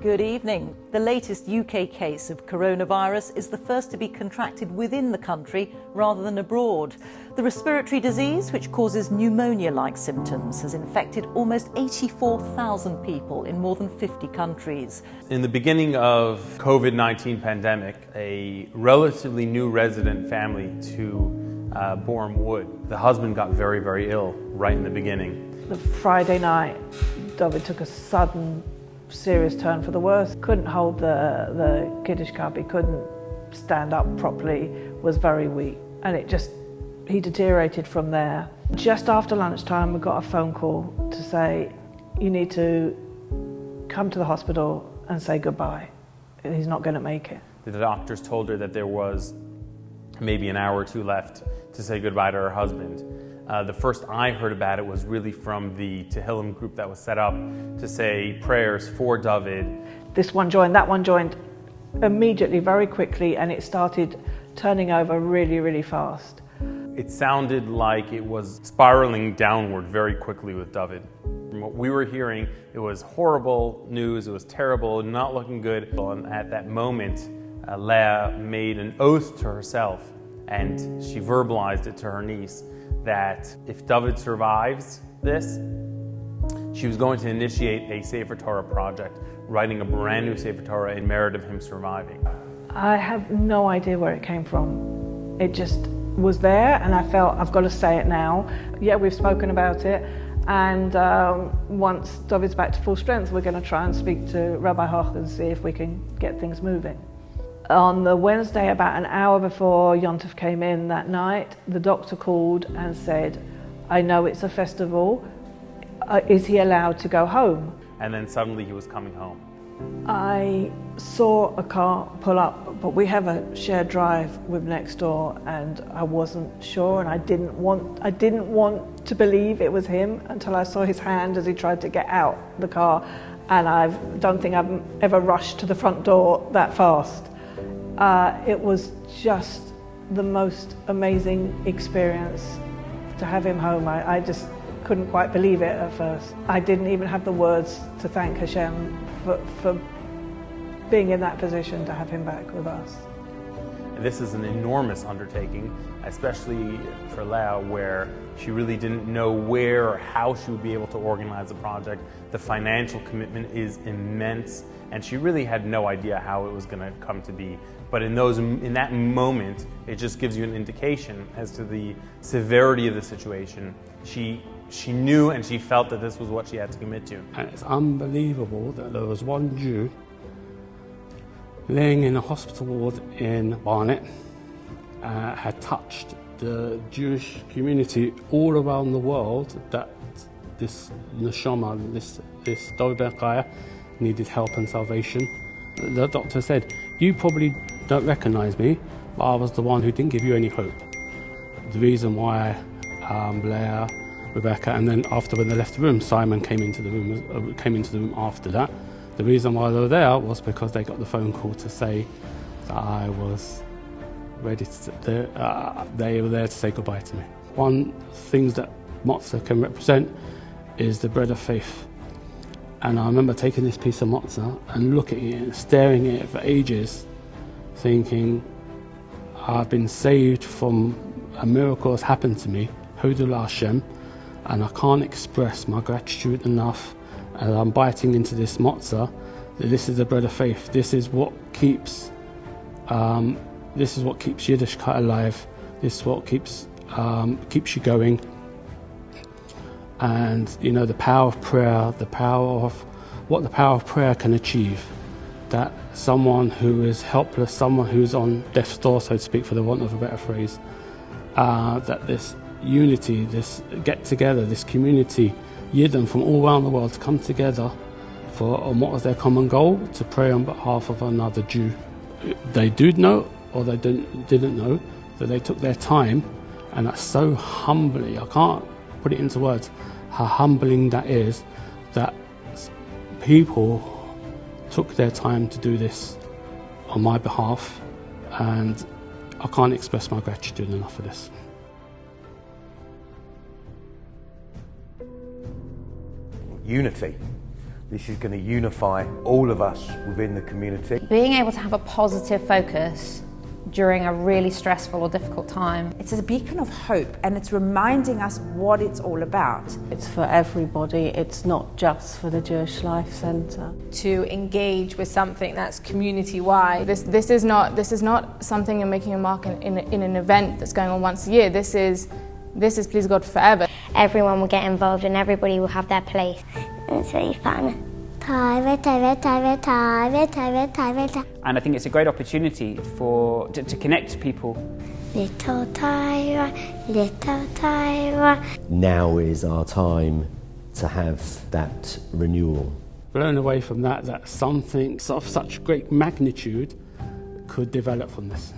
Good evening. The latest UK case of coronavirus is the first to be contracted within the country rather than abroad. The respiratory disease, which causes pneumonia-like symptoms, has infected almost 84,000 people in more than 50 countries. In the beginning of COVID-19 pandemic, a relatively new resident family to Boreham Wood, the husband got very, very ill right in the beginning. The Friday night, David took a sudden serious turn for the worse. Couldn't hold the kiddish cup, he couldn't stand up properly, was very weak, and he deteriorated from there. Just after lunchtime we got a phone call to say, you need to come to the hospital and say goodbye. He's not going to make it. The doctors told her that there was maybe an hour or two left to say goodbye to her husband. The first I heard about it was really from the Tehillim group that was set up to say prayers for David. This one joined, that one joined immediately, very quickly, and it started turning over really, really fast. It sounded like it was spiraling downward very quickly with David. From what we were hearing, it was horrible news, it was terrible, not looking good. And at that moment, Leah made an oath to herself, and she verbalized it to her niece, that if David survives this, she was going to initiate a Sefer Torah project, writing a brand new Sefer Torah in merit of him surviving. I have no idea where it came from. It just was there, and I felt, I've got to say it now. Yeah, we've spoken about it, and once David's back to full strength, we're going to try and speak to Rabbi Hoch and see if we can get things moving. On the Wednesday, about an hour before Yom Tov came in that night, the doctor called and said, I know it's a festival, is he allowed to go home? And then suddenly he was coming home. I saw a car pull up, but we have a shared drive with next door, and I wasn't sure, and I didn't want to believe it was him until I saw his hand as he tried to get out the car, and I don't think I've ever rushed to the front door that fast. It was just the most amazing experience to have him home. I just couldn't quite believe it at first. I didn't even have the words to thank Hashem for being in that position to have him back with us. This is an enormous undertaking, especially for Leah, where she really didn't know where or how she would be able to organize the project. The financial commitment is immense, and she really had no idea how it was going to come to be. But in that moment, it just gives you an indication as to the severity of the situation. She knew and she felt that this was what she had to commit to. And it's unbelievable that there was one Jew laying in a hospital ward in Barnet, had touched the Jewish community all around the world, that this neshama, this David Ben Chaya, needed help and salvation. The doctor said, you probably don't recognize me, but I was the one who didn't give you any hope. The reason why Leah, Rebecca, and then after when they left the room, Simon came into the room after that. The reason why they were there was because they got the phone call to say that I was ready to, they were there to say goodbye to me. One thing that matzah can represent is the bread of faith. And I remember taking this piece of matzah and looking at it and staring at it for ages, thinking, I've been saved from a miracle that's happened to me, Hodul Hashem, and I can't express my gratitude enough. And I'm biting into this matzah, that this is the bread of faith. This is what keeps Yiddishkeit alive. This is what keeps you going. And you know, the power of prayer, what the power of prayer can achieve. That someone who is helpless, someone who's on death's door, so to speak, for the want of a better phrase, that this unity, this get together, this community, Yidden from all around the world to come together on what was their common goal, to pray on behalf of another Jew. They did know, or they didn't know, that they took their time, and that's so humbly, I can't put it into words, how humbling that is, that people took their time to do this on my behalf, and I can't express my gratitude enough for this. Unity. This is going to unify all of us within the community. Being able to have a positive focus during a really stressful or difficult time. It's a beacon of hope, and it's reminding us what it's all about. It's for everybody, it's not just for the Jewish Life Centre. To engage with something that's community-wide. This is not something you're making a mark in an event that's going on once a year. This is Please God forever. Everyone will get involved and everybody will have their place. It's really fun. And I think it's a great opportunity to connect people. Little Tyra, little Tyra. Now is our time to have that renewal. Blown away from that something of such great magnitude could develop from this.